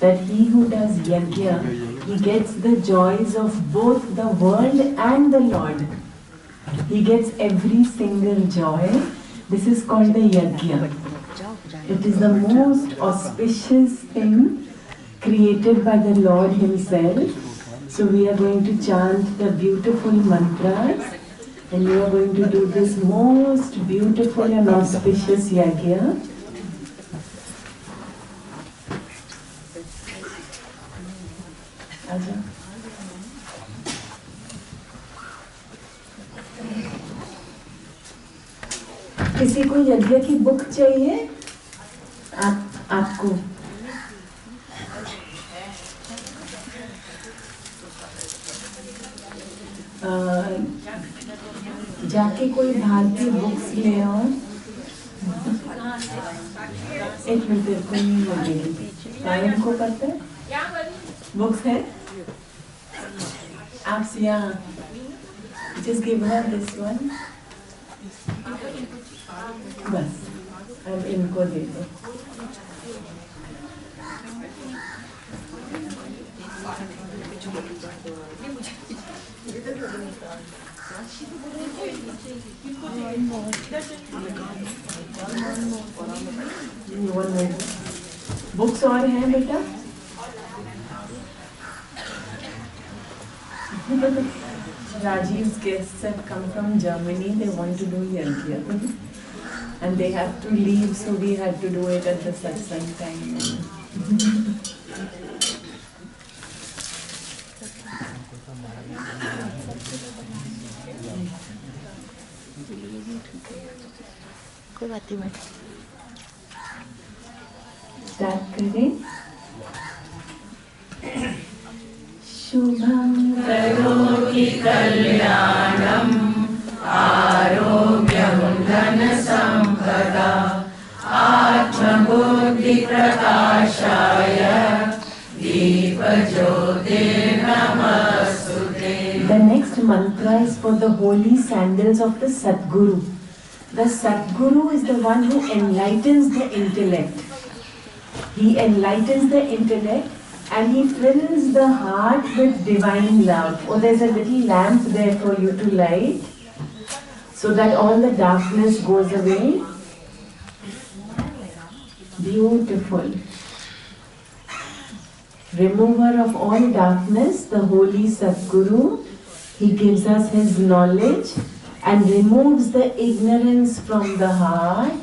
that he who does yajna, he gets the joys of both the world and the Lord. He gets every single joy. This is called the yajna. It is the most auspicious thing created by the Lord Himself. So we are going to chant the beautiful mantras, and we are going to do this most beautiful and auspicious yajna. किसी को यज्ञ की book चाहिए? आपको जाके कोई भारतीय books ले आओ। एक मिनट, तेरे को नहीं लगेगी। सायन को पता है बुक्स है? आप यहाँ just give her this one. बस अब इनको दे दो। बुक्स और हैं बेटा? Rajiv's guests have come from Germany. They want to do yajna, and they have to leave, so we had to do it at the satsang time. कोई बात नहीं। स्टार्ट करें। शुभं करोति कल्याणं आरोग्यं धनसम्पदा आत्मबुद्धि प्रकाशाय दीपज्योतिर्नमस्तुते. The next mantra is for the holy sandals of the Sadguru. The Sadguru is the one who enlightens the intellect. He enlightens the intellect and he fills the heart with divine love. Oh, there's a little lamp there for you to light so that all the darkness goes away. Beautiful. Remover of all darkness, the holy Sadguru, he gives us his knowledge and removes the ignorance from the heart.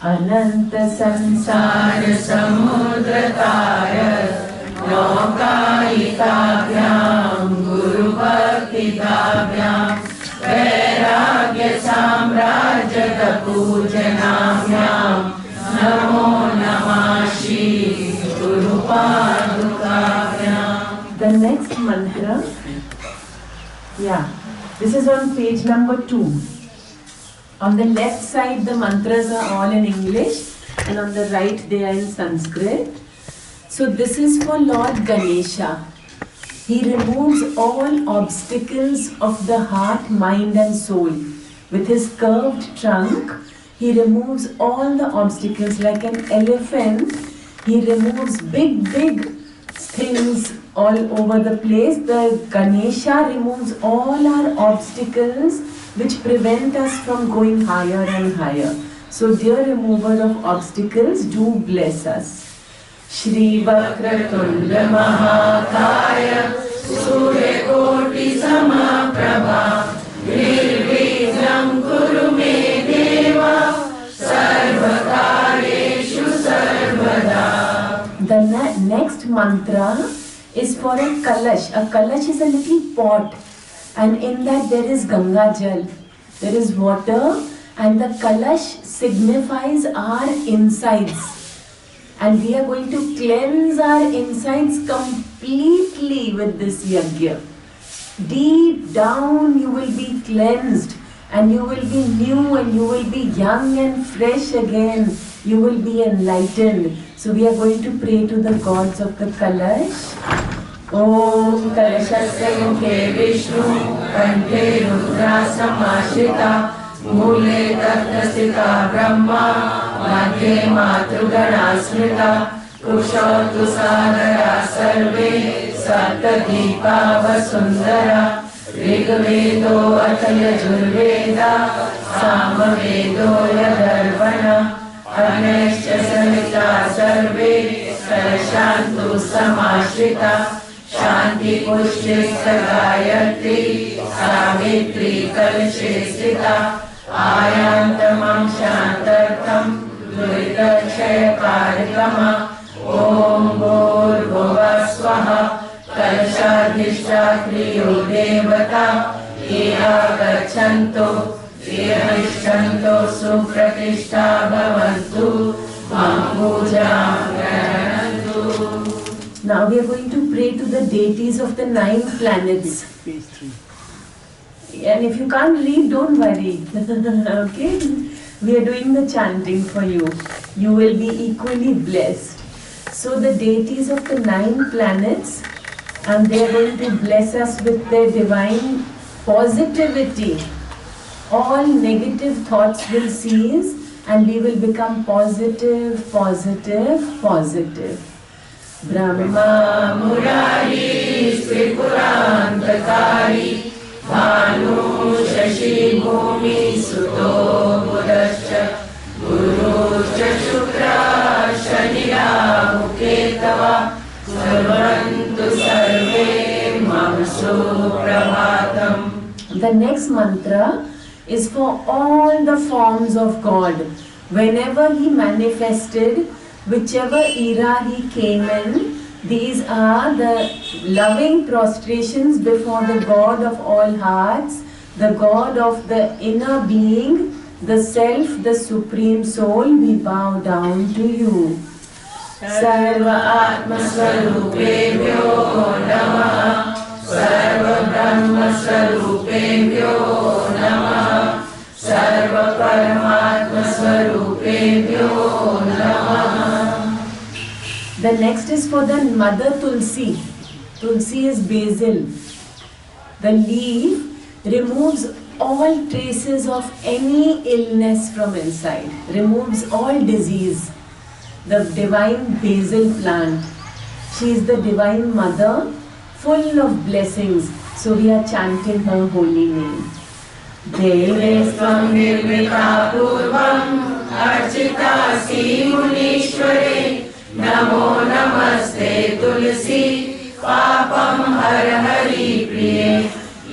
Ananta sansar samudrataya Lokayikabhyam Guru Bhaktidabhyam Vairagya Samrajyata Pujanabhyam Namo Namah Shri Guru Padukabhyam. The next mantra, this is on page number 2. On the left side the mantras are all in English and on the right they are in Sanskrit. So this is for Lord Ganesha. He removes all obstacles of the heart, mind and soul. With his curved trunk, he removes all the obstacles. Like an elephant, he removes big things all over the place. The Ganesha removes all our obstacles which prevent us from going higher and higher. So dear remover of obstacles, do bless us. Shri Vakratunda Mahakaya Suryakoti Samaprabha Nirvighnam Kuru Me Deva Sarvakareshu Sarvada. The next mantra is for a kalash. A kalash is a little pot, and in that there is Ganga Jal. There is water, and the kalash signifies our insides. And we are going to cleanse our insides completely with this yajna. Deep down you will be cleansed and you will be new and you will be young and fresh again. You will be enlightened. So we are going to pray to the gods of the Kalash. Om Kalashasya Mukhe Vishnu Kanthe Rudra Samashrita Mule Tattasita Brahma Madhye Matrugana Smrita कुशोतु Sadra सर्वे सप्तदीपा वसुंधरा ऋग्वेदो अथ यजुर्वेदा सामवेदो यदर्वणः अग्नयश्च सविता सर्वे शान्तु समाश्रिता शांति पुष्टि गायत्री सावित्री कलशे स्थिता आयान्तमं शान्तर्थं दुरितक्षयकारकम् ॐ भूर्भुवः स्वः कलशाधिष्ठात्रियो देवता ये आगच्छन्तु ये तिष्ठन्तु सुप्रतिष्ठा भवन्तु मां पूजां गृह्णन्तु. Now we are going to pray to the deities of the 9 planets. Page 3. And if you can't read, don't worry. Okay? We are doing the chanting for you. You will be equally blessed. So the deities of the 9 planets, and they are going to bless us with their divine positivity. All negative thoughts will cease and we will become positive, positive, positive. Brahma Murari Tripurantakari Bhanu Shashi Bhumi Suto Budascha Guru Shukra Shani Rahu Ketava Sarvantu Sarve Mamsu Prabhatam. The next mantra is for all the forms of God. Whenever He manifested, whichever era He came in, these are the loving prostrations before the God of all hearts, the God of the inner being, the Self, the Supreme Soul. We bow down to you. Sarva Atma Swarupebhyo Namah, Sarva Brahma Swarupebhyo Namah, Sarva Paramatma Swarupebhyo Namah. The next is for the Mother Tulsi. Tulsi is basil. The leaf removes all traces of any illness from inside, removes all disease. The divine basil plant. She is the divine mother, full of blessings. So we are chanting her holy name. Devesvam nirmita purvam archita si munishware Namo namaste tulsi papam har hari priye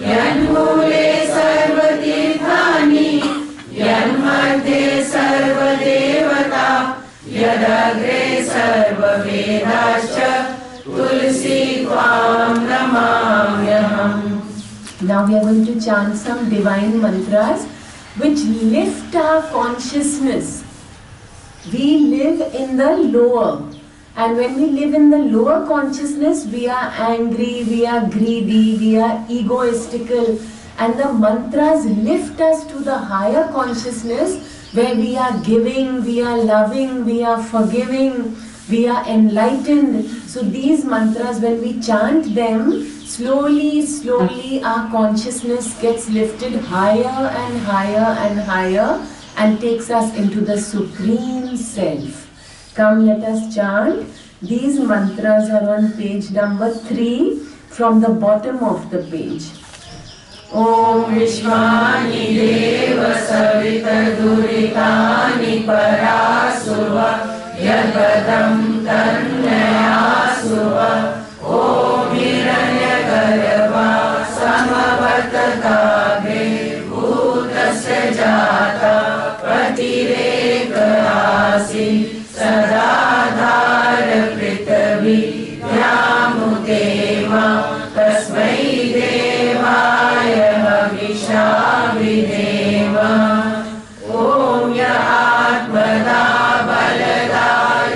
yanmule sarva tirthani yanmadhe sarva devata yadagre sarva vedascha tulsi tvam namamyaham. Now we are going to chant some divine mantras which lift our consciousness. We live in the lower, and when we live in the lower consciousness, we are angry, we are greedy, we are egoistical, and the mantras lift us to the higher consciousness where we are giving, we are loving, we are forgiving, we are enlightened. So these mantras, when we chant them, slowly, slowly our consciousness gets lifted higher and higher and higher and takes us into the Supreme Self. Come, let us chant. These mantras are on page number 3 from the bottom of the page. Om Vishwani Deva Savita Duritani Parasuva Yadvadam Tannayasuva Om Hiranyagarva Samavatagave Bhutasya Jata Patirekasi Sadadhara Prithvi Vyamutema Tasmai Devaya Havishavideva Om Ya Atmada Balada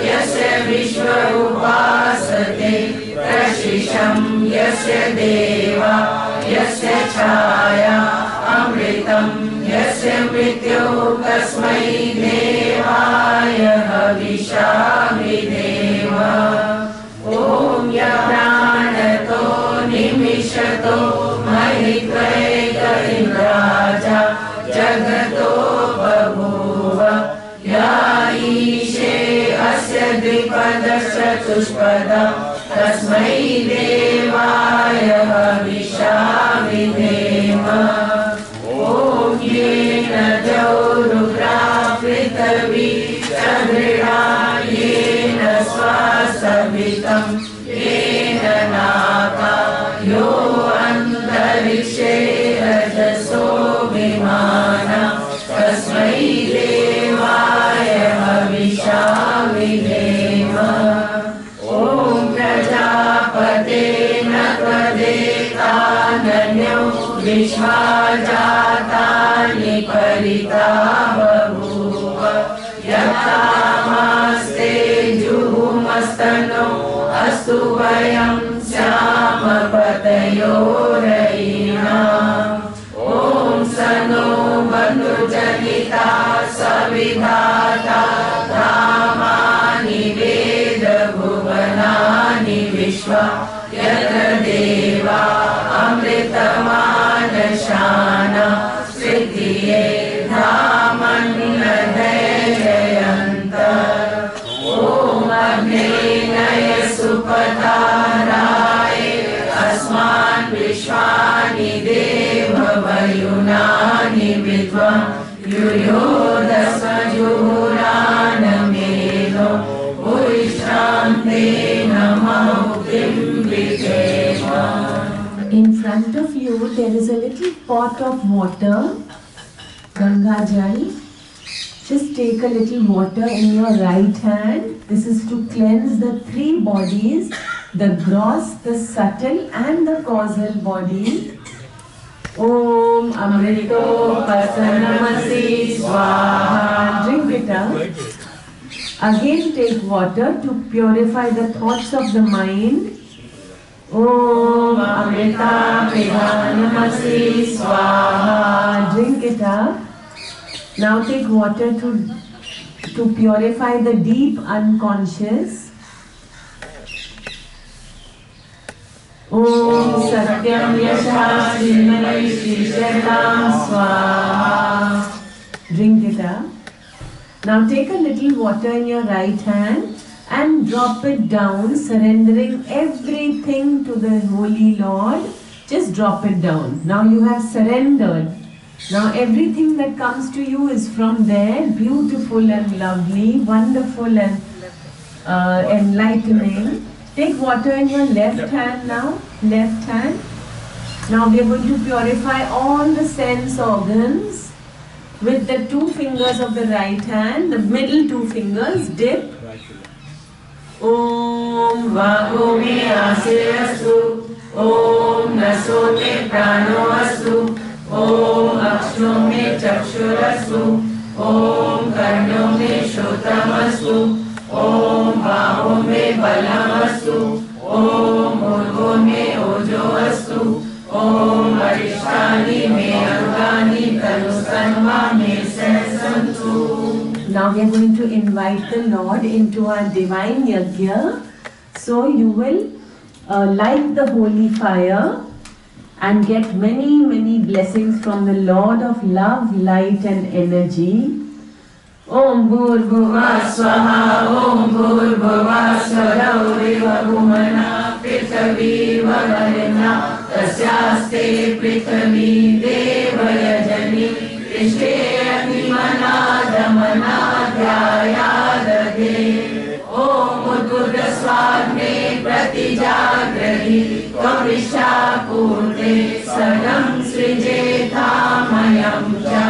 Yasya Vishwarupasate Prashisham Yasya Deva Yasya Chaya Amritam Yasya Mrityu Tasmai Devaya Havishavideva Om Ya Pranato Nimishato Mahitvaika Indraja Jagato Babhuva Ya Ishe Asya Dripadasya चतुष्पदं तस्मै देवाय हविषा विधेम। ॐ येन द्यौरुग्रा पृथिवी चन्द्रिणा येन स्वसवितं येन नागा यो अन्तरिक्षे रजसो विमानः तस्मै देवाय हविषा विधेम। ॐ प्रजापते न त्वदेतानन्यो विश्वा जातानि परिता बभूव यथामास्ते जुहुमस्तनो अस्तु वयं स्याम पतयो रयिणाम्। ॐ सनो बन्धुजनिता सविधाता रामानि वेद भुवनानि विश्वा यत्र देवा अमृतमानशाना सिद्धिये धामन्नधैर्ययन्त। ॐ अग्नेय सुपताराय अस्मान् विश्वानि देववयुनानि विद्वान् युयोधस्म जुहुरानमेनो भूयिष्ठान्ते नमोक्तिं विधेम। In front of you there is a little pot of water, Ganga Jal. Just take a little water in your right hand. This is to cleanse the three bodies, the gross, the subtle and the causal body. Om Amrito Pasanamasi Swaha. Drink it up. Again take water to purify the thoughts of the mind. Om Amrita Pidhanamasi Swaha. Drink it up. Now take water to purify the deep unconscious. Om Satyam Yashasvinai Shishatam Swaha. Drink it up. Now take a little water in your right hand and drop it down, surrendering everything to the Holy Lord. Just drop it down. Now you have surrendered. Now everything that comes to you is from there, beautiful and lovely, wonderful and enlightening. Take water in your left hand now, left hand. Now we are going to purify all the sense organs with the two fingers of the right hand, the middle two fingers, dip. Om Vago me Asirastu, Om Naso me Prano Astu, Om Akshno me Chakshurastu, Om Karno me Shrotamastu, Om Baho me Balamastu, Om Urgo me Ojo Astu, Om Arishtani me Angani Tanusanva me Sansantu. Now we are going to invite the Lord into our divine yajna. So you will light the holy fire and get many blessings from the Lord of love, light and energy. Om Bhurbhuva Swaha, Om Bhurbhuva Swarauriva Bhumana Prithavi Vavarena Tasyaste Prithavi Devayajani Ishte Manadamanadhyayadade. Om Udbudha Swagne Pratijagrahi Tvavisha Purte Sadam Srijethamayam Cha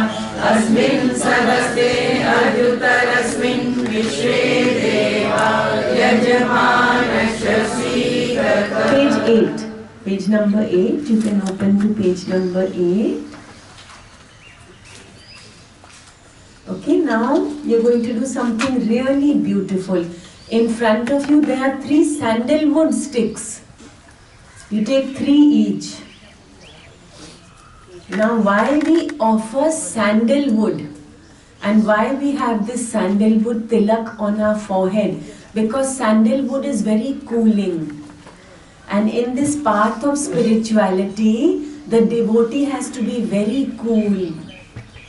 Asmin Sadaste Adyutarasmin Vishwe Deva Yajamanasya Sridhata. Page 8. Page number 8. You can open to page number 8. Okay, now you're going to do something really beautiful. In front of you there are 3 sandalwood sticks. You take 3 each. Now why we offer sandalwood and why we have this sandalwood tilak on our forehead? Because sandalwood is very cooling. And in this path of spirituality, the devotee has to be very cool,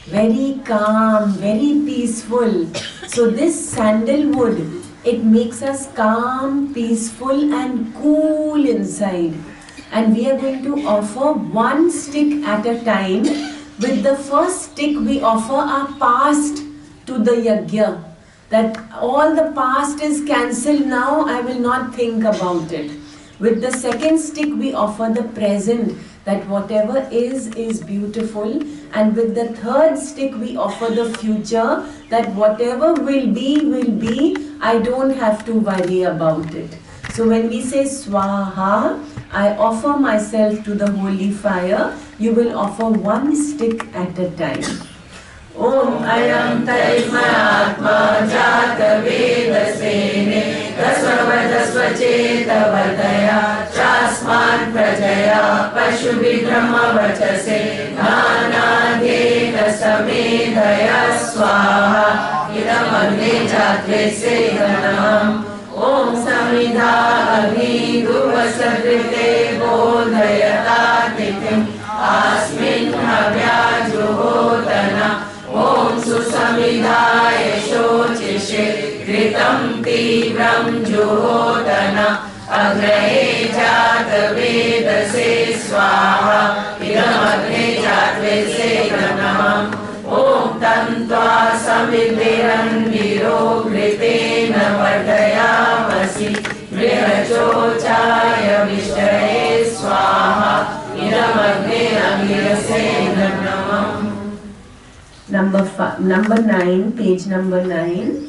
very calm, very peaceful. So this sandalwood it makes us calm, peaceful and cool inside. And we are going to offer one stick at a time. With the first stick we offer our past to the yajna. That all the past is cancelled now, I will not think about it. With the second stick we offer the present, that whatever is beautiful. And with the third stick we offer the future, that whatever will be, I don't have to worry about it. So when we say Swaha, I offer myself to the holy fire, you will offer one stick at a time. Om ayam taitmatma jata vedasene dasvadasvachetavadaya chasman prajaya pashubhidramavachase nanadena samedhaya swaha idamagne jatvese ganam Om samidha agni duvasakrite bodhayata titim asmin bhavya juhotana Om susamidhaya shocishe kritam tivram juhotana agrahe jata vedase swaha idam agne jatvese ganam Om tantva samidhiran viro kritena vardayamasi vrihachochaya vishtaye swaha idam agne agirase namam. Number 9, page number 9.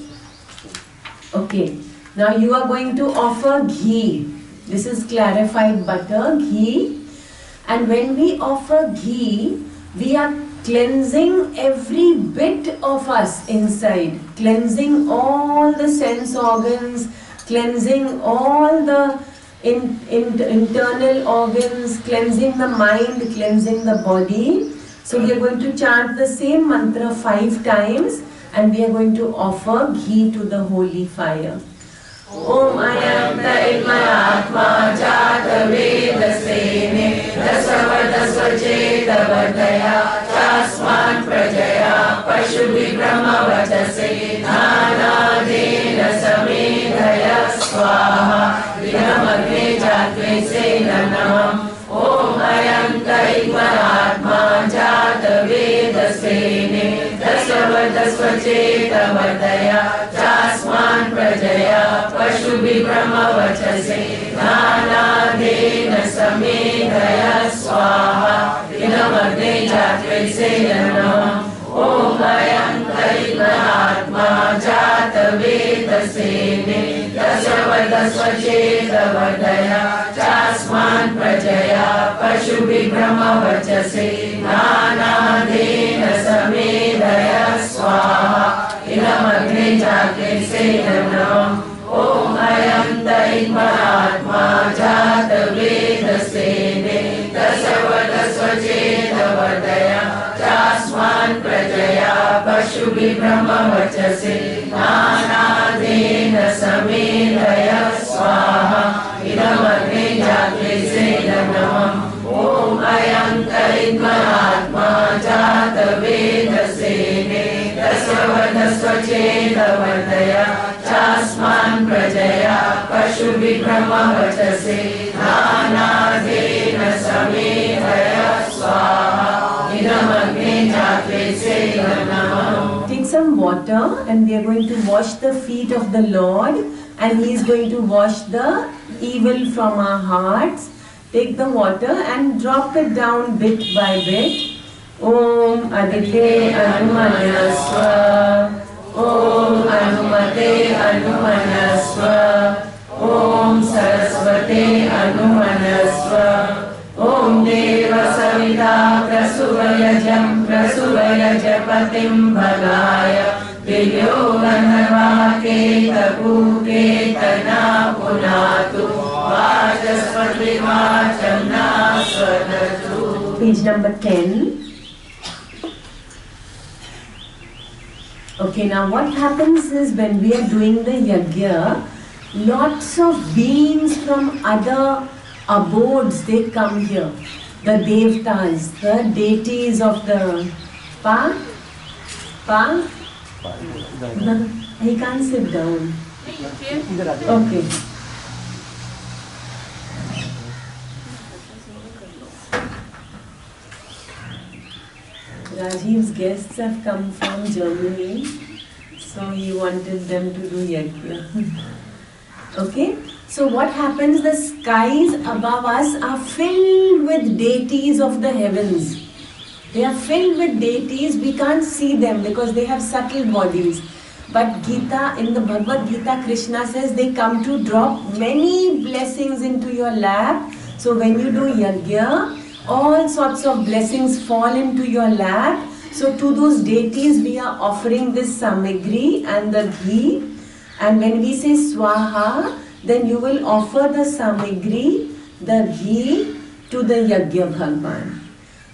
Okay, now you are going to offer ghee. This is clarified butter, ghee. And when we offer ghee, we are cleansing every bit of us inside, cleansing all the sense organs, cleansing all the internal organs, cleansing the mind, cleansing the body. So we are going to chant the same mantra 5 times and we are going to offer ghee to the holy fire. Om ayam taitmatma jata vedasene dasvadasvachetavadaya chasman prajaya pashubhidramavachase nanadena samedhaya swaha idamagne jatvese namam. Om ayam taitmatma jata vedasene dasvadasvachetavadaya chasman prajaya pashubhidramavachase nanadena samedhaya swaha idamagne jatvese namam. Om ayam taitmatma jata vedasene dasvadasvachetavadaya chasman prajaya pashubhidramavachase nanadena samedhaya swaha idamagne jatvese namam. Om ayam taitmatma jata vedasene dasvadasvachetavadaya chasman prajaya pashubhidramavachase nanadena samedhaya swaha idamagne jatvese namam. Om ayam taitmatma jata vedasene dasvadasvachetavadaya chasman prajaya pashubhidramavachase nanadena samedhaya swaha idamagne jatvese namam. Take some water and we are going to wash the feet of the Lord and He is going to wash the evil from our hearts. Take the water and drop it down bit by bit. Om Adite Anumanaswa Om Anumate Anumanaswa Om Saraswate Anumanaswa Om Deva Savita Prasuvayajam Prasuvayajapatim Bhalaya Vilyo Ganarvake Tapu Ketana Punatu Vajaspati Vachamna Swadatu. Page number 10. Okay, now what happens is when we are doing the yajna, lots of beings from other abodes, they come here. The devtas, the deities of the he can't sit down. Okay. Rajiv's guests have come from Germany, so he wanted them to do yajna. Okay, so what happens? The skies above us are filled with deities of the heavens. They are filled with deities. We can't see them because they have subtle bodies. But Gita, in the Bhagavad Gita, Krishna says they come to drop many blessings into your lap. So when you do yajna, all sorts of blessings fall into your lap. So to those deities we are offering this samagri and the ghee. And when we say swaha, then you will offer the samagri, the ghee to the yajna Bhagwan.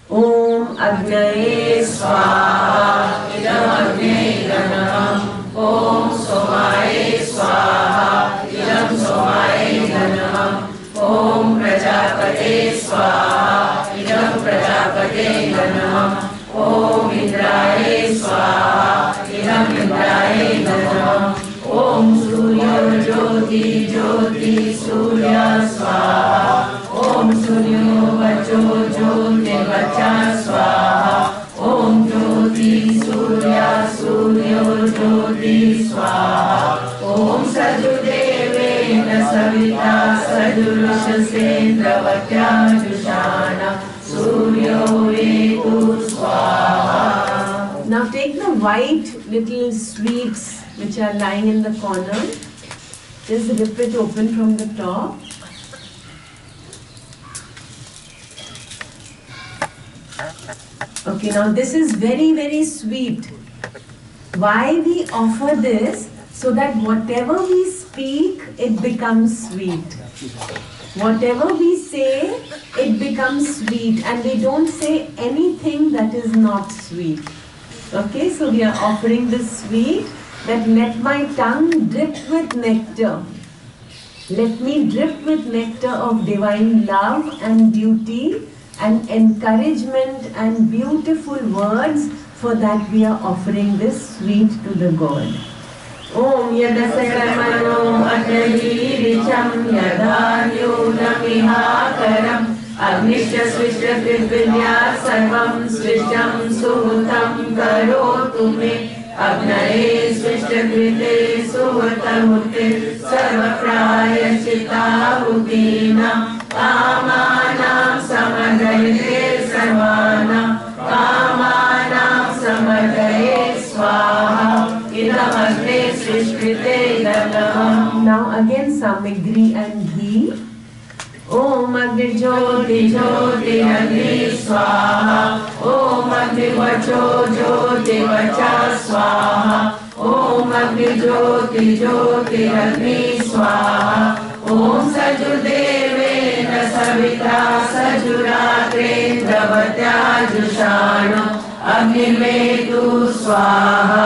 Om Agnaye Swaha, Idam Agnaye Ganam. Om Somaye Swaha, Idam Somaye Ganam. Om Prajapate Swaha, Idam Prajapate Ganam. Om Indraye Swaha, Idam Indraye Ganam. Om Surya Jyoti Jyoti Surya Swaha. Om Surya Vacho Jyoti Vacha Swaha. Om Jyoti Surya Surya Jyoti Swaha. Om Sajudevena Savita Sajurusasendra Vatyajushana Surya Vedu Swaha. Now take the white little sweets which are lying in the corner. Just rip it open from the top. Okay, now this is very, very sweet. Why we offer this? So that whatever we speak, it becomes sweet. Whatever we say, it becomes sweet. And we don't say anything that is not sweet. Okay, so we are offering this sweet, that let my tongue drip with nectar. Let me drip with nectar of divine love and duty and encouragement and beautiful words. For that we are offering this sweet to the God. Om Yadasakarmano Adali Richam Yadanyunamihakaram Agnishya Swishya Vidya Sarvam Swisham Suhutam Karotu Me Agnaye Swishya Vidya Suhutamute Sarvapraya Chitahutina Kamanam Samadayate Sarvana Kamanam Samadayate Swaha Idam Agni Srishkrite Danam. Now again samagri and ghee. Om Agni Jyoti Jyoti Agni Swaha. Om Agni Vacho Jyoti Vacha Swaha. Om Agni Jyoti Jyoti Agni Swaha. Om Sajudevena Savita Sajuratrendra Vatyajushana Agnivedu Swaha.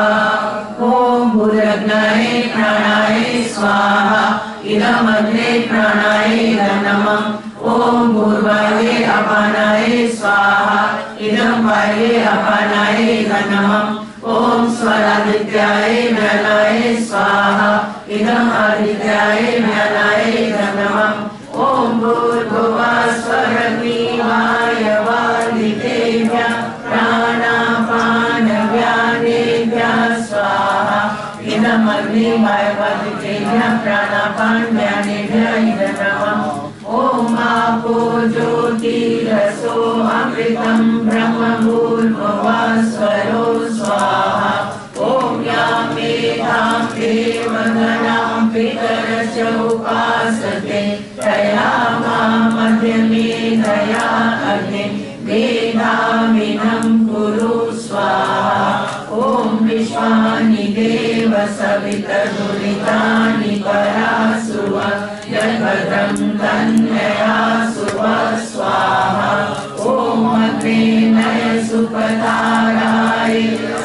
Om Bhuragnaye Pranaye Swaha. Idam Agne Pranaye Ganamam. Om Bhurvaye Apanaye Swaha. Idam Vaye Apanaye Ganamam. Om Swaradityaye Vyanaye Swaha. Idam Adityaye Vyanaye Ganamam. Om Bhurgova Swaragnivaya Vaditevya Pranapana Vyanevya Swaha. Idam Agni Vayavaditevya Pranapan Vyanevya Idanamam. Om Apo Jyoti Raso Amritam Brahma Bhurgova Swaro Swaha. Om Yamedham Devaganam Pitarasya Upasate Tayama Madhyame Daya Agni Vedhaminam Kuru Swaha. Om Vishwani Deva Savita Duritani Parasuva Yadvadram Tanyaya Suva Swaha. Om Agninaya Supatarai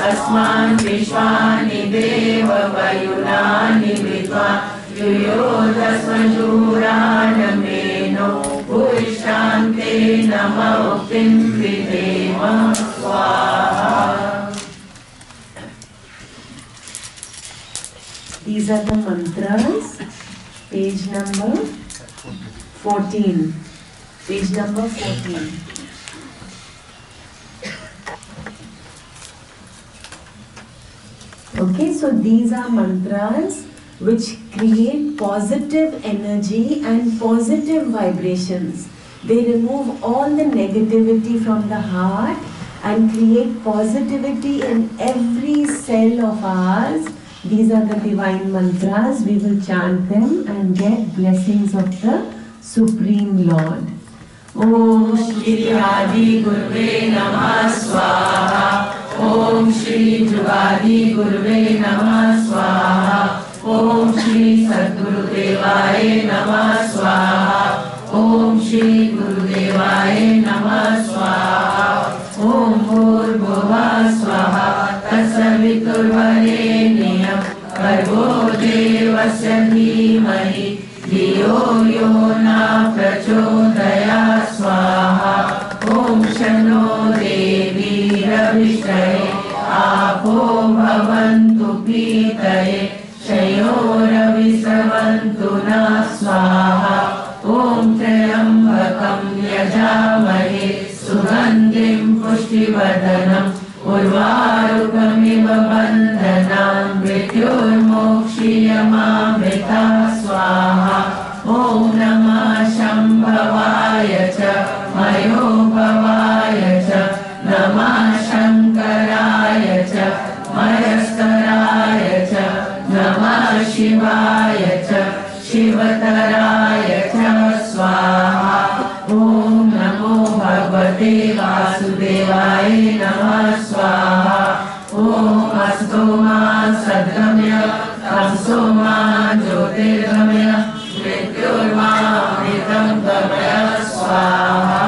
Asman Vishwani Deva Vayunani Vidva Yuyotasmajurana Meno Purishante Nama Uktim Videma Swaha. These are the mantras. Page number 14. Page number 14. Okay, so these are mantras which create positive energy and positive vibrations. They remove all the negativity from the heart and create positivity in every cell of ours. These are the divine mantras. We will chant them and get blessings of the Supreme Lord. Om Shri Adi Gurve Namah Swaha. Om Shri Jugadi Gurve Namah Swaha. Om Shri Sadguru Devaye Namah Swaha. Om Shri Gurudevaye Namah Swaha. Om Bhurbhuva Swaha Tatsaviturvarenyam Bhargo Devasya Dhimahi Dhiyo Yona Prachodaya Swaha. Om Shano Devi Ravishtaye Apo Bhavantu Pitaye Shayo Ravisavantu Na Swaha. Om Trayambakam Yajamahe Sugandhim Pushtivardhanam Urvarukamiva Bandhanam Mrityurmokshiyamamrita Swaha. Om Namah Shambhavaya Cha Mayobhavaya Cha Namah Shankaraya Cha Mayaskaraya Cha Namah Shivaya Cha Shivataraya Cha Swaha. Om Namo Bhagavate Vasudevaya Namah Swaha. Om Astoma Sadgamya Tamsoma Jyotirgamya Mrityurma Amritam Gamya Swaha.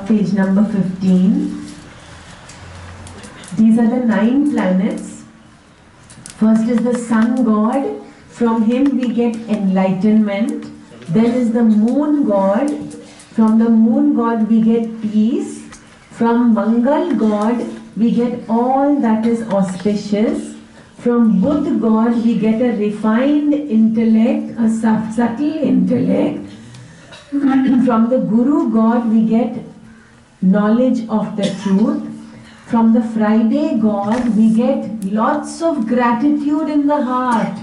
Page number 15. These are the 9 planets. First is the sun god. From him we get enlightenment. Then is the moon god. From the moon god we get peace. From Mangal god we get all that is auspicious. From Buddha god we get a refined intellect, a subtle intellect. From the Guru god we get knowledge of the truth. From the Friday god we get lots of gratitude in the heart.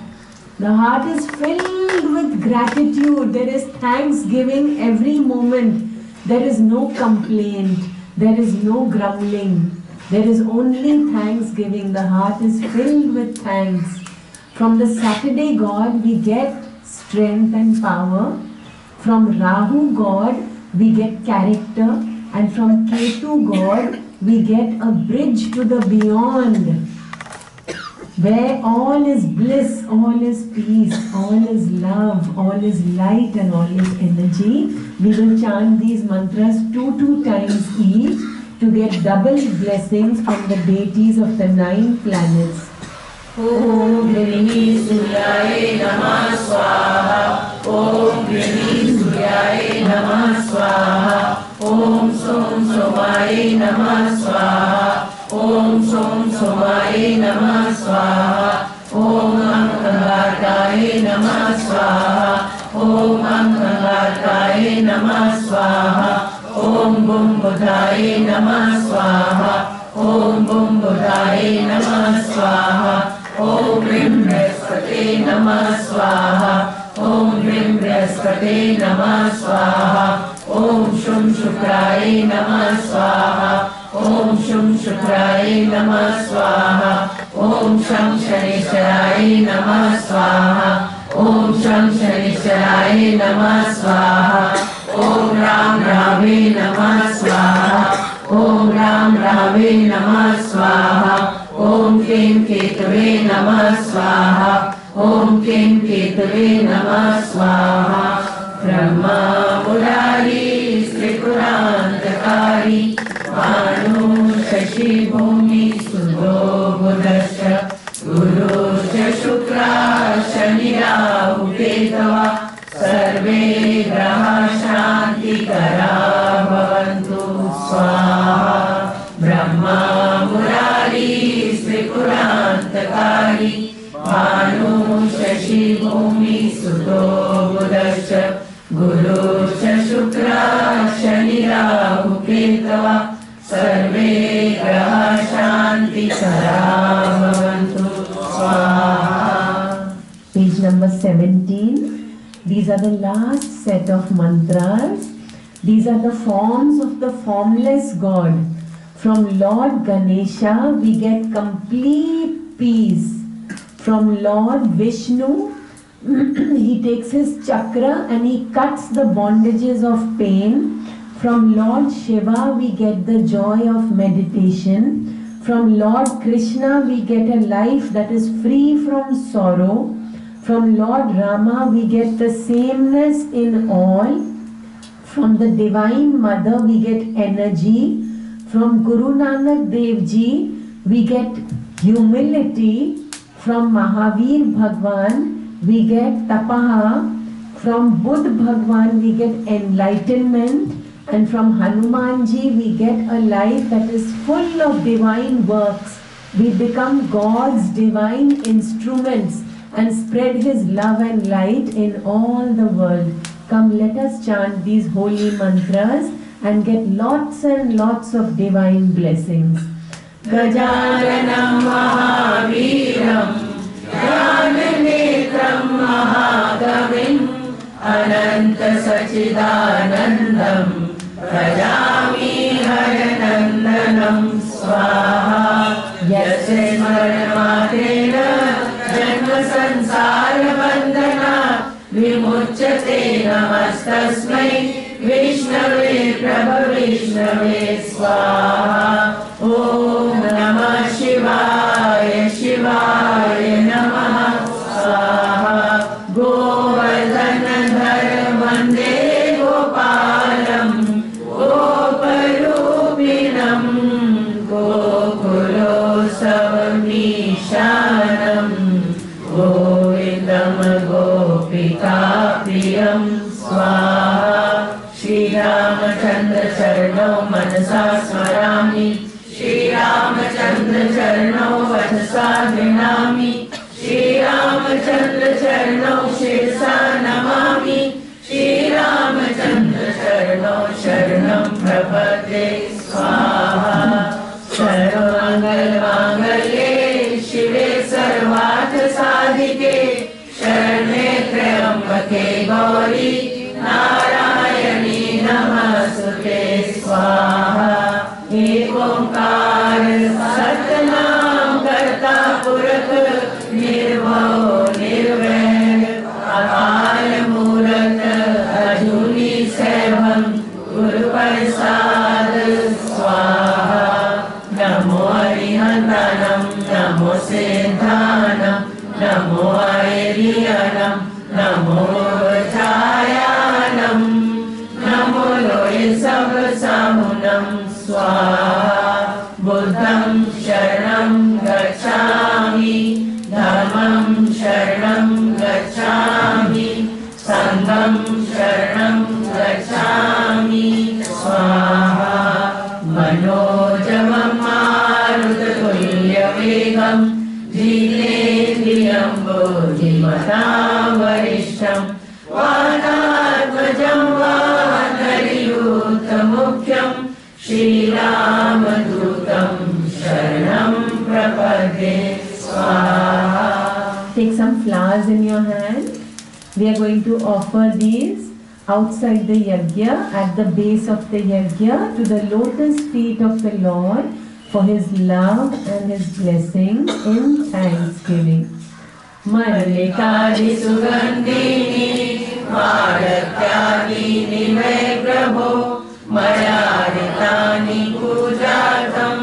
The heart is filled with gratitude. There is thanksgiving every moment. There is no complaint. There is no grumbling. There is only thanksgiving. The heart is filled with thanks. From the Saturday god we get strength and power. From Rahu god we get character. And from Ketu god we get a bridge to the beyond, where all is bliss, all is peace, all is love, all is light and all is energy. We will chant these mantras 2 times each to get double blessings from the deities of the 9 planets. Om Grini Suryaye Namah Swaha. Om Grini Suryaye Namah Swaha. Om Som Somaye Namah Swaha. Om Som Somaye Namah Swaha. Om Ankahartaye Namah Swaha. Om Ankahartaye Namah Swaha. Om Bum Buddhaye Namah Swaha. Om Bum Buddhaye Namah Swaha. Om Rim Brihaspate Namah Swaha. Om Rim Brihaspate Namah Swaha. Om Shum Shukraye Namah Swaha. Om Shum Shukraye Namah Swaha. Om Sham Shanisharaye Namah Swaha. Om Sham Shanisharaye Namah Swaha. Om Ram Rame Namah Swaha. Om Ram Rame Namah Swaha. Om Kim Ketave Namah Swaha. Om Kim Ketave Namah Swaha. Brahma Murari Tripurandakari Manu Shashi Bhumi Sudho Buddhasya Guru Shukra Shani Rahu Ketava Sarve Graha Shanti Kara Bhavantu Swaha. Brahma Murari Tripurandakari Manu Shashi भूमि सुतो बुधश्च गुरुश्च शुक्रः शनिराहु केतवः सर्वे ग्रहाः शान्तिकराः भवन्तु स्वाहा. Page number 17. These are the last set of mantras. These are the forms of the formless God. From Lord Ganesha we get complete peace. From Lord Vishnu he takes his chakra and he cuts the bondages of pain. From Lord Shiva we get the joy of meditation. From Lord Krishna we get a life that is free from sorrow. From Lord Rama we get the sameness in all. From the Divine Mother we get energy. From Guru Nanak Dev Ji we get humility. From Mahavir Bhagwan we get tapaha. From Buddha Bhagwan we get enlightenment. And from Hanuman Ji we get a life that is full of divine works. We become God's divine instruments and spread His love and light in all the world. Come, let us chant these holy mantras and get lots and lots of divine blessings. Gajananam Mahaviram Jnananetram Mahakavim Ananta Sachidanandam Prajami Haranandanam Swaha. Yasya Smarnamatena Janma Sansara Bandhana Vimuchyate Namastasmai Vishnave Prabha Vishnave Swaha. Om Namah Shivaya Shivaya Namaha Swaha. Govardhana Dhara Vande Gopalam Goparupinam Gokulo Savamishanam Govindam Gopika Priyam Swaha. Shri Ramachandra Charnau Manasa Smarami Shri Ramachandra Charnau Vachasa Grinami Shri Ramachandra Charnau Shirsa Namami Shri Ramachandra Charnau Sharanam Prapate Swaha. Sarvamangal Mangalye Shive Sarvartha Sadhike Sharane Trayambake Gauri Narayani Namastute Swaha. Ek Omkar Satnam Karta Purakh Nirbhav Nirvair Akal Murat Ajuni Sevam Guru Prasad Swaha. Namo Arihantanam Namo Siddhanam Namo Airiyanam Namo Chayanam Namo Loye Sabsamunam Swaha. Buddham Sharanam Gacchami Dhammam Sharanam Gacchami Sangham Sharanam Gacchami Swaha. Manojamam Marutulya Vegam Jnendriyam Bodhimatam Varishtam Vanatmajam Vanariyutamukhyam Shri Ramadutam Sharanam Prapadde Swaha. Take some flowers in your hand. We are going to offer these outside the yajna, at the base of the yajna, to the lotus feet of the Lord for His love and His blessing in thanksgiving. Mallikadi Sugandhini Madatyadini Me Prabho Mayaritani Pujatam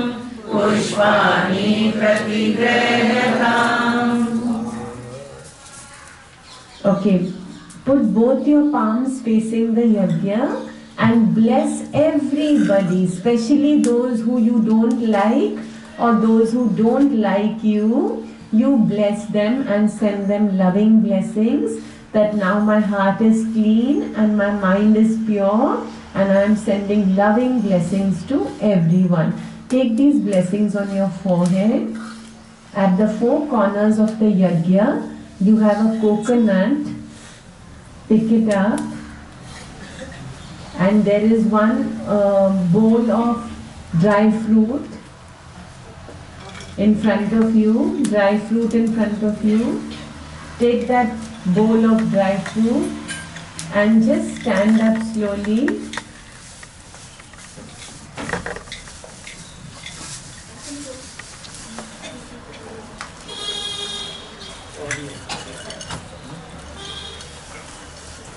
Pushpani Pratigrahatam. Okay, put both your palms facing the yajna and bless everybody, especially those who you don't like or those who don't like you. You bless them and send them loving blessings that now my heart is clean and my mind is pure and I am sending loving blessings to everyone. Take these blessings on your forehead. At the four corners of the yajna, you have a coconut, pick it up, and there is one bowl of dry fruit in front of you, dry fruit in front of you. Take that bowl of dry fruit and just stand up slowly.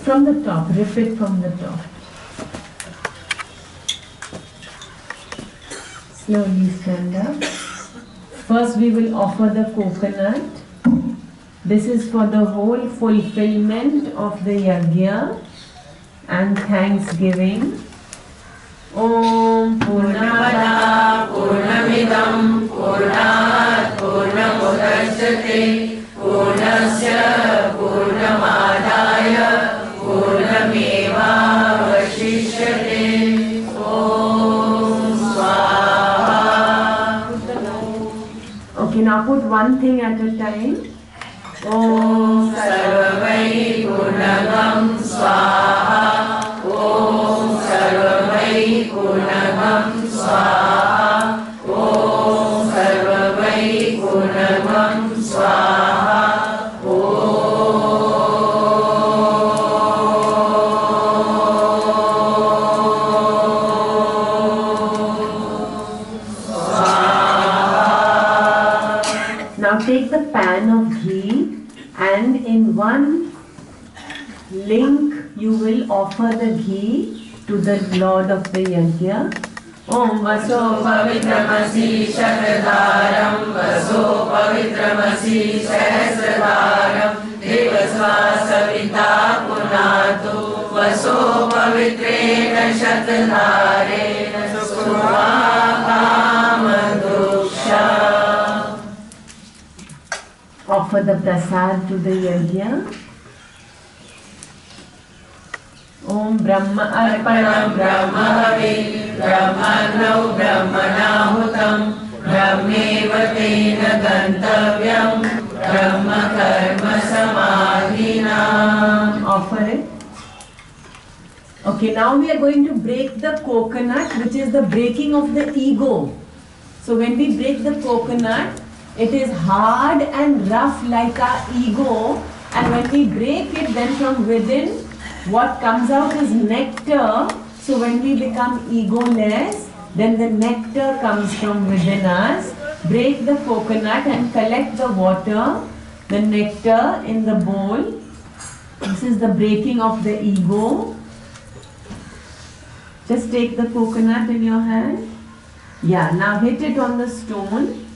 From the top, rip it from the top. Slowly stand up. First we will offer the coconut. This is for the whole fulfillment of the yajna and thanksgiving. Om Purnamada Purnamidam Purnat Purnamudachyate Purnasya Purnamadaya Purnameva Vashishyate. Om Swaha. Okay, now put one thing at a time. Om Sarvamai Purnamam Swaha. Om Sarvamai Purnamam Swaha. Om Sarvamai Purnamam Swaha. Now take the pan of ghee and in one link you will offer the ghee to the Lord of the Yajna. Om Vaso Pavitramasi Shakradaram Vaso Pavitramasi Sahasradaram Devasva Savita Punatu Vaso Pavitrena Shatadharena Suvakamadusha. Offer the prasad to the yajna. Om Brahma Arpanam Brahma Havi Brahmanau Brahmanahutam Brahmeva Tena Gantavyam Brahma Karma Samadhina. Offer it. Okay, now we are going to break the coconut, which is the breaking of the ego. So when we break the coconut, it is hard and rough like our ego, and when we break it, then from within what comes out is nectar. So when we become egoless, then the nectar comes from within us. Break the coconut and collect the water, the nectar in the bowl. This is the breaking of the ego. Just take the coconut in your hand. Yeah, now hit it on the stone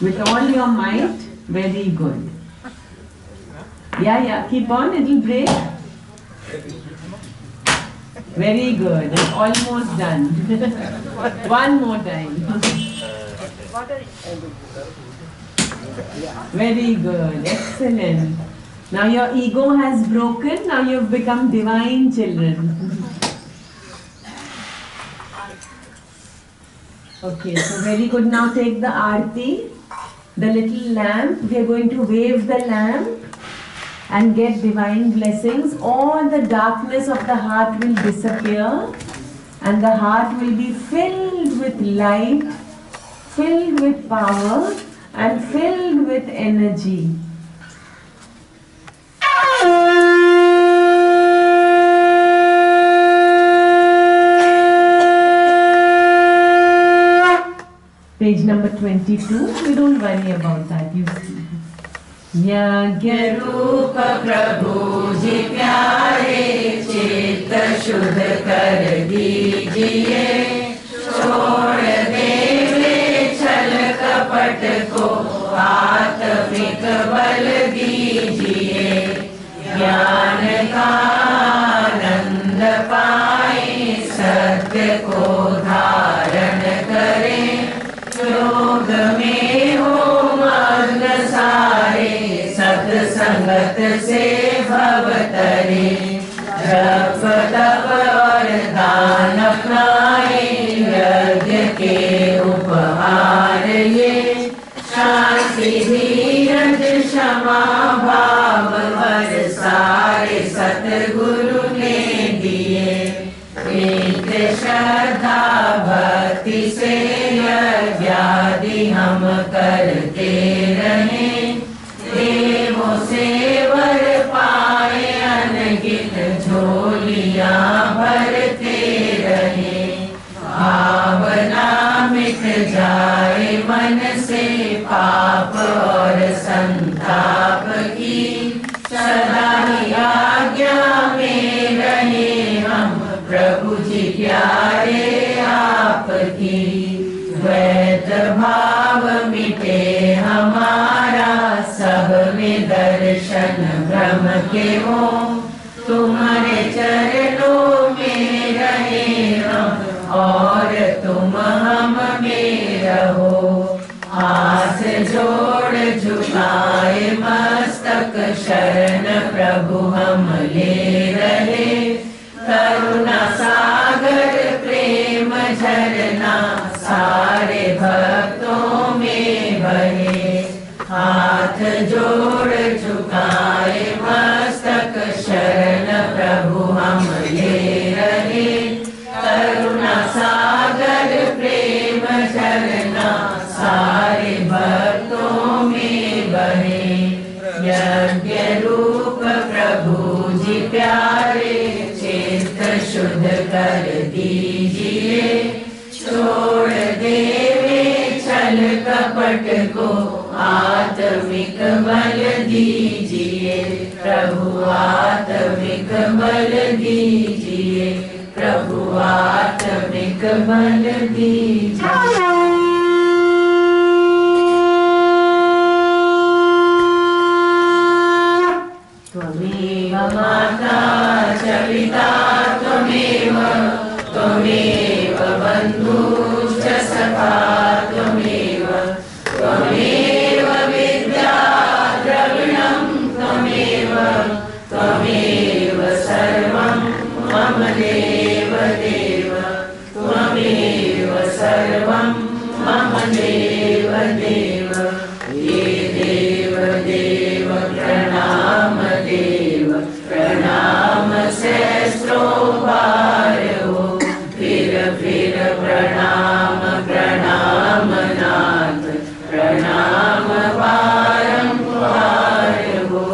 with all your might. Very good. Yeah, keep on, it will break. Very good, it's almost done. One more time. Very good, excellent. Now your ego has broken, now you've become divine children. Okay, so very good. Now take the aarti, the little lamp. We are going to wave the lamp and get divine blessings. All the darkness of the heart will disappear and the heart will be filled with light, filled with power and filled with energy. Page number 22, we don't worry about that, you see. Yagya Rupa Prabhu Ji Pyare Chit Shudh Kar Dijiye Chhod Deve Chal Kapat Ko Atmik Bal Dijiye Gyan Ka Anand Paaye Satya Ko Dharan Kare योग में हो मग्न सारे सत्संगत से भव तरे जप तप और दान अपनाए यज्ञ के उपहार ये शांति धीरज गुरु ने दिए। नित्य श्रद्धा भक्ति से यज्ञादि हम करते रहे। देवों से वर पाए अनगित झोलियां भरते रहे। भावना मिट जाए मन से पाप और संताप की। सदा ही आज्ञा में रहे हम प्रभु जी प्यारे आपकी। द्वैत भाव मिटे हमारा सब में दर्शन ब्रह्म के हो। तुम्हारे चरणों में रहे हम और तुम हम में रहो। हाथ जोड़ झुकाए मस्तक शरण प्रभु हम ले रहे। करुणा सागर प्रेम झरना सारे भक्तों में बहे। हाथ जोड़ झुकाए मस्तक शरण प्रभु हम ले रहे। करुणा सागर प्रेम झरना सारे भक्तों में बहे। यज्ञ रूप प्रभु जी प्यारे चित्त शुद्ध कर दीजिए। छोड़ देवे छल कपट को आत्मिक बल दीजिए। प्रभु आत्मिक बल दीजिए। प्रभु आत्मिक बल दीजिए। त्वमेव माता च पिता त्वमेव। त्वमेव बन्धुश्च सखा त्वमेव। त्वमेव विद्या द्रविणं त्वमेव। त्वमेव सर्वं मम देव देव। त्वमेव सर्वं मम देव देव। ये देव देव प्रणाम देव। प्रणाम सहस्रों बार हो। फिर प्रणाम प्रणाम नाथ। प्रणाम बारंबार हो।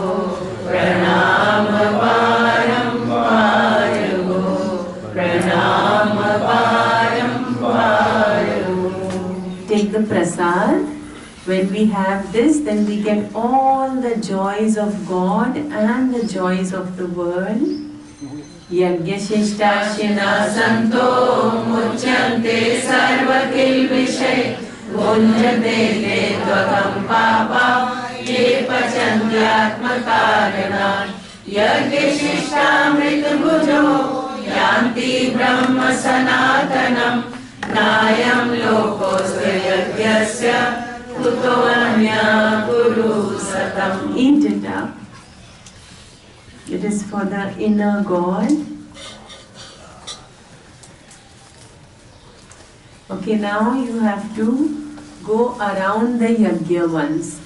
प्रणाम बारंबार हो। प्रणाम बारंबार हो। Take the prasad. When we have this, then we get all the joys of God and the joys of the world. Yajna Shishtashyana संतो मुच्यन्ते सर्वकिल्बिषै। भुञ्जते ते त्वकं पापा ये पचन्त्यात्मकारणात्। यज्ञशिष्टामृतभुजो यान्ति ब्रह्म सनातनम्। नायं लोकोऽस्ति यज्ञस्य कुतो अन्यः कुरु सतम्। Eat it up. It is for the inner God. Okay, now you have to go around the yajna once.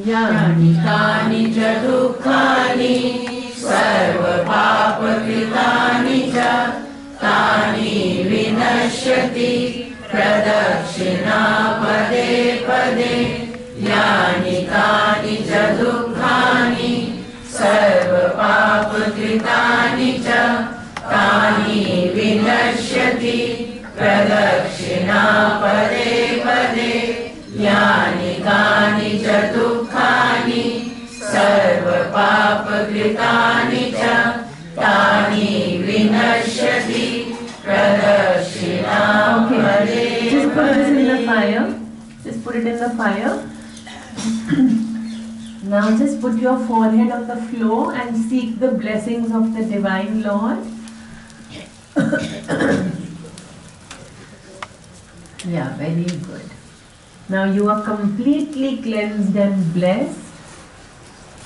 यानि कानि च दुःखानि सर्वपापकृतानि च तानि विनश्यति प्रदक्षिणा पदे पदे। यानि कानि च दुःखानि सर्वपापकृतानि च तानि विनश्यति प्रदक्षिणा पदे पदे। यानि कानि च दुःखानि सर्वपापकृतानि च तानि विनश्यति प्रदक्षिणा पदे fire. Just put it in the fire. Now just put your forehead on the floor and seek the blessings of the Divine Lord. Yeah, very good. Now you are completely cleansed and blessed.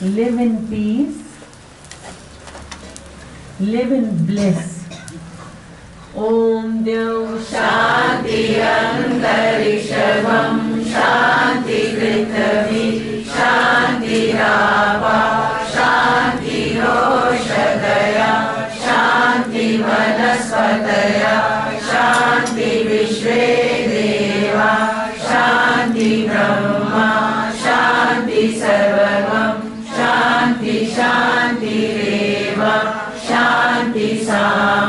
Live in peace. Live in bliss. Om Dev Shanti Antarishavam Shanti Prithvi Shanti Rapa Shanti Roshadaya Shanti Vanaspataya Shanti Vishve Deva Shanti Brahma Shanti Sarvam Shanti Shanti Reva Shanti Sam